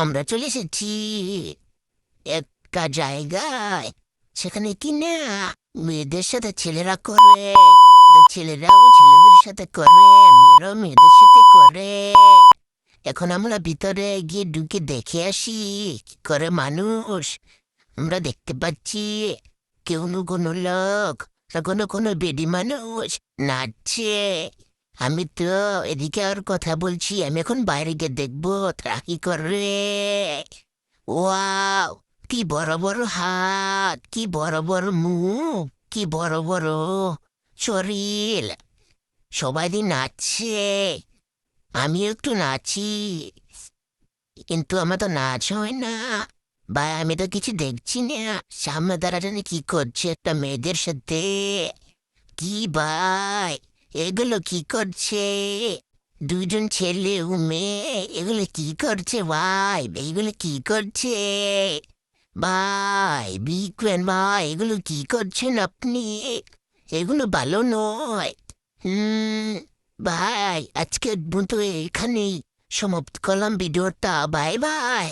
আমরা চলে এসেছি একটা জায়গায়, সেখানে কি না মেয়েদের সাথে ছেলেরা করে, তো ছেলেরাও ছেলেদের সাথে করে, মেয়েরাও মেয়েদের সাথে করে। এখন আমরা ভিতরে গিয়ে ঢুকে দেখে আসি কি করে মানুষ। আমরা দেখতে পাচ্ছি কোনো লোক, কোনো বেডি মানুষ নাচছে। আমি তো এদিকে আর কথা বলছি, আমি এখন বাইরে গিয়ে দেখবো তারা কি করে। ওয়াও, কি বড় বড় হাত, কি বড় বড় মুখ, কি বড় বড় শরীর। সবাই দিন নাচছে, আমিও একটু নাচি, কিন্তু আমার তো নাচ হয় না। ভাই আমি তো কিছু দেখছি না, সামনে তারা জানি কি করছে একটা মেয়েদের সাথে। কি ভাই, এগুলো কি করছে? দুইজন ছেলে ও মেয়ে, এগুলো কি করছে ভাই? এগুলো কি করছে ভাই? বিক্রেন ভাই, এগুলো কি করছেন আপনি? এগুলো ভালো নয়। হুম, ভাই আজকের মতো এখানেই সমাপ্ত করলাম ভিডিওটা। Bye bye.